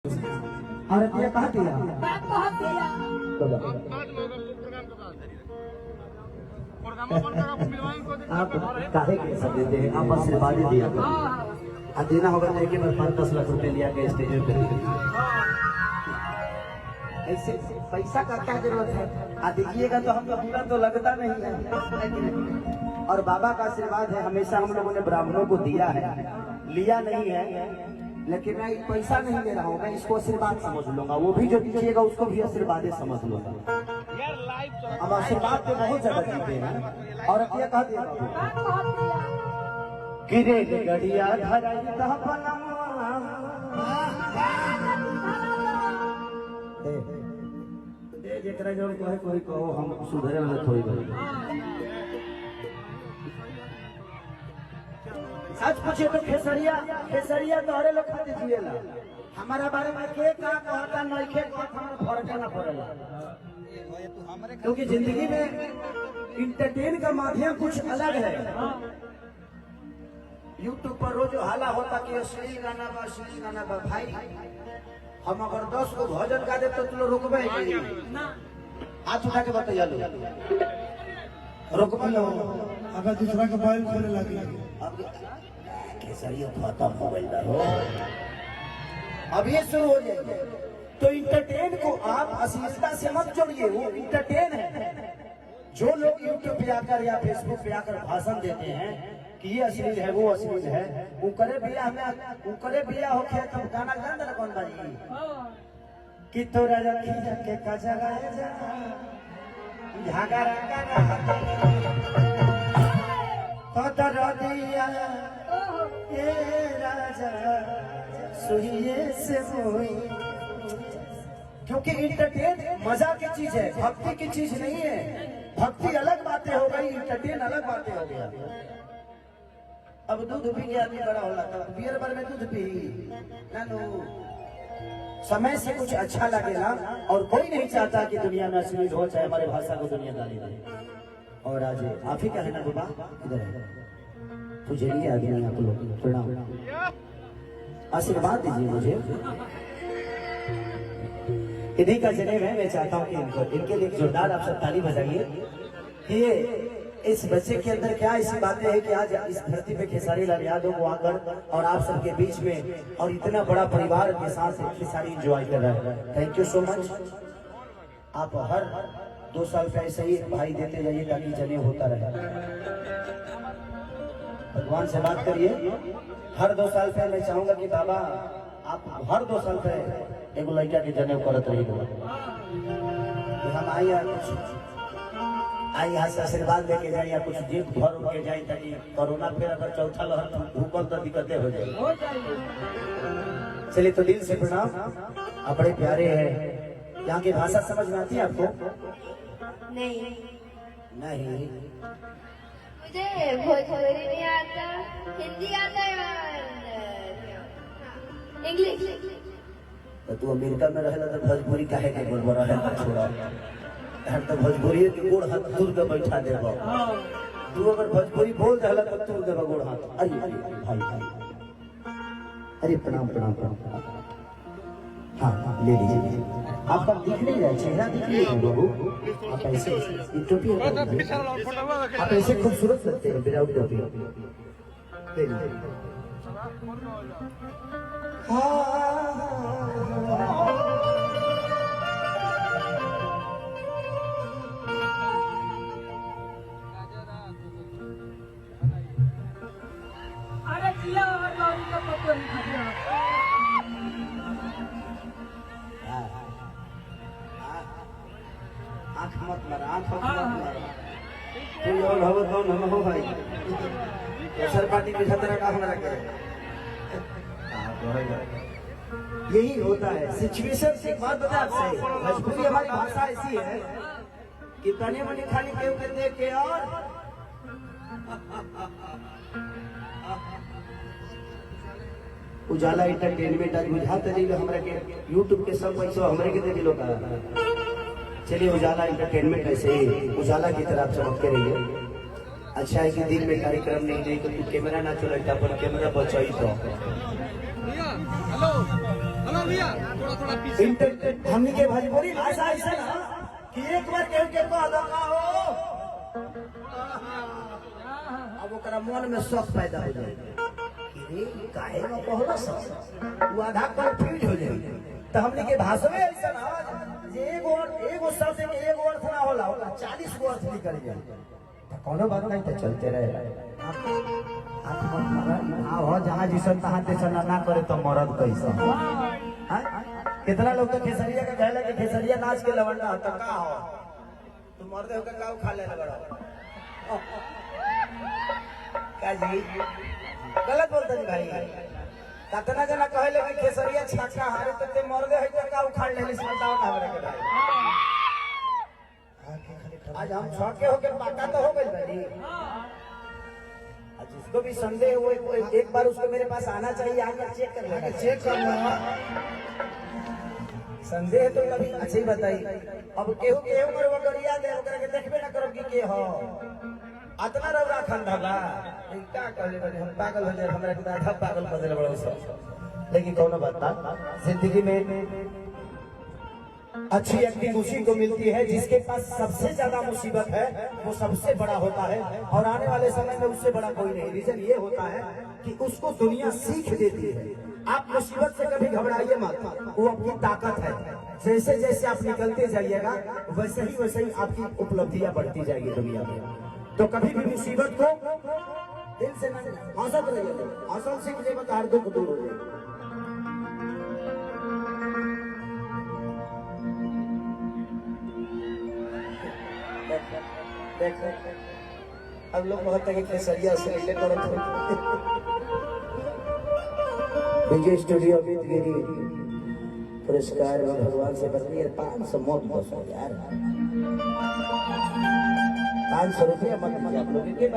और ये कहा दिया आप काहे के सब देते हैं, आप आशीर्वाद ही दिया करो। देना होगा तो एक बार 5-10 लाख रुपए लिया के स्टेज पे ऐसे पैसा का क्या जरूरत है। देखिएगा तो हमको बुरा तो लगता नहीं है। और बाबा का आशीर्वाद है, हमेशा हम लोगों ने ब्राह्मणों को दिया है, लिया नहीं है, लेकिन मैं पैसा नहीं ले रहा हूँ, मैं इसको आशीर्वाद समझ लूंगा। वो भी जो दीजिएगा उसको भी आशीर्वाद ही समझ लूंगा। अब आशीर्वाद पे बहुत जगह जीते हैं। और क्या कह दिया गिरे गड़िया जेकरा जो कहे कोई कहो हम सुधरे वाले थोड़ी बड़ी। सच पूछे तो खेसरिया तोहरे लोग खाते जिएला, हमारा बारे में के का कहता नहीं के हमारा फर्क ना पड़ेला। क्योंकि जिंदगी में इंटरटेन का माध्यम कुछ अलग है। यूट्यूब पर रोज हाला होता कि अश्लील गाना बा भाई। हम अगर 10 को भजन गा दे तो तुम रोकबे हाथ उठा के बताइए लो रोकबे लो। अगर दूसरा का मोबाइल खोले लगे केसरिया खाता मोबाइल हो। अब ये शुरू हो जाएंगे तो इंटरटेन को आप अश्लीलता से मत जोड़िए, वो इंटरटेन है। जो लोग यूट्यूब पे आकर या फेसबुक पे आकर भाषण देते हैं कि ये अश्लील है वो अश्लील है, उनकरे बिया हो गया तब गाना गाना कौन बाजी कि तोरा रखी के का जगह झगड़ा तो दिया ए राजा सुहिए से होई। क्योंकि इंटरटेन मजा की चीज है, भक्ति की चीज नहीं है। भक्ति अलग बातें हो गई, इंटरटेन अलग बातें हो गया। अब दूध पी के आदमी बड़ा होला था, बियर बार में दूध पी नानू। समय से कुछ अच्छा लगेगा और कोई नहीं चाहता कि दुनिया में अश्लील हो, चाहे हमारे भाषा को दुनिया गाली दे। और आज आप ही का है ना बाबा, इधर है तुझे लिए आदमी आप लोग प्रणाम आशीर्वाद दीजिए मुझे। इन्हीं का जनेब है, मैं चाहता हूँ कि इनके लिए जोरदार आप सब ताली बजाइए। ये इस बच्चे के अंदर क्या ऐसी बातें हैं कि आज इस धरती पे खेसारी लाल यादव को आकर और आप सबके बीच में और इतना बड़ा परिवार के साथ खेसारी एंजॉय कर रहा है। Thank you so much. आप हर 2 साल पे ऐसे ही भाई देते जाइए ताकि जनेब होता रहे। भगवान से बात करिए। हर 2 साल पे मैं चाहूंगा कि बाबा आप हर 2 साल पे एगो लड़का के जनेब करत रहिएगा। हम आई यहाँ से आशीर्वाद लेके जाए या कुछ जीत भर के जाए ताकि कोरोना फिर अगर चौथा लहर भूकंप तो दिक्कतें हो जाए। चलिए तो दिल से प्रणाम। आप बड़े प्यारे हैं। यहाँ की भाषा समझ में आती है आपको? नहीं मुझे भोजपुरी नहीं आता, हिंदी आता है और इंग्लिश। तो तू अमेरिका में रहेला तो भोजपुरी काहे के बोल रहा है? छोड़ा हम तो भोजपुरी के गोड़ हाथ दूर के बैठा देबो। तू अगर भोजपुरी बोल रहला तो तू देबो गोड़ हाथ। अरे भाई अरे प्रणाम। हाँ ले लीजिए। आपका दिख नहीं रहा, चेहरा दिख नहीं रहा बाबू। आप ऐसे टोपी आप ऐसे खूबसूरत लगते हैं विदाउट टोपी। ले लीजिए। आँख मत मारा। कोई और हो तो न हो भाई। दोसर पार्टी में खतरा का हमरा के यही होता है सिचुएशन से। एक बात बता आपसे, भोजपुरी हमारी भाषा ऐसी है कि तने मने खाली केहू के देख के और उजाला एंटरटेनमेंट आज बुझाते नहीं हमरा के यूट्यूब के सब पैसा हमरे के दे दिलो का। चलिए उजाला एंटरटेनमेंट ऐसे ही उजाला की तरफ चमकते रहिए। अच्छा है कि दिन में कार्यक्रम नहीं तो तू कैमरा ना चलाता पर कैमरा बचाई तो। हमने के भोजपुरी भाषा ऐसा ना कि एक बार केहू के कह दो का हो अब ओकरा मन में शौक पैदा हो जाए कि रे काहे में कहला सब वो आधा कंफ्यूज हो जाए। तो हमने के भाषा में ऐसा ना जे एगो शब्द के एगो अर्थ ना होला ओकरा 40 गो अर्थ निकल जाए। तो कोनो बात नहीं तो चलते रहे हाँ हो जहाँ जिसन तहाँ तेसन ना करे तो मरद कैसा कितना लोग तो खेसरिया का कहला कि खेसरिया नाच के लवंडा तो का हो तुम मरदे हो का खा ले लगा का जी गलत बोलते जी भाई कतना जना कहले कि खेसरिया छाका हारे तो ते मरदे है तो का उखाड़ ले इस बताओ ना हमरे के भाई आज हम छके हो के पाका तो हो गइल भाई जिसको भी संदेह हो एक बार उसको मेरे पास आना चाहिए आकर चेक कर लेना चेक करना संदेह तो कभी अच्छी बताई अब केहू केहू मर वगरिया दे ओकरा के देखबे ना करब कि के हो अतना रौरा खंडा बा का कहले बने हम पागल हो जाए हमरा के आधा पागल कर देले बड़ा सब लेकिन कोनो बात ना जिंदगी में अच्छी एक्टिंग उसी को मिलती है जिसके पास सबसे ज्यादा मुसीबत है वो सबसे बड़ा होता है और आने वाले समय में उससे बड़ा कोई नहीं। रीजन ये होता है कि उसको दुनिया सीख देती है। आप मुसीबत से कभी घबराइए मत, वो आपकी ताकत है। जैसे जैसे आप निकलते जाइएगा वैसे ही आपकी उपलब्धियां बढ़ती जाएगी दुनिया में। तो कभी भी मुसीबत को दिल से हौसला रहिए, हौसला सीख ले हर दुख दूर हो जाएगा। अब लोग कहते हैं कि केसरिया से ले विजय स्टूडियो बीतगिरी पुरस्कार में भगवान से बदलिए 500 मौत बस यार 500 रुपया मत आप लोग के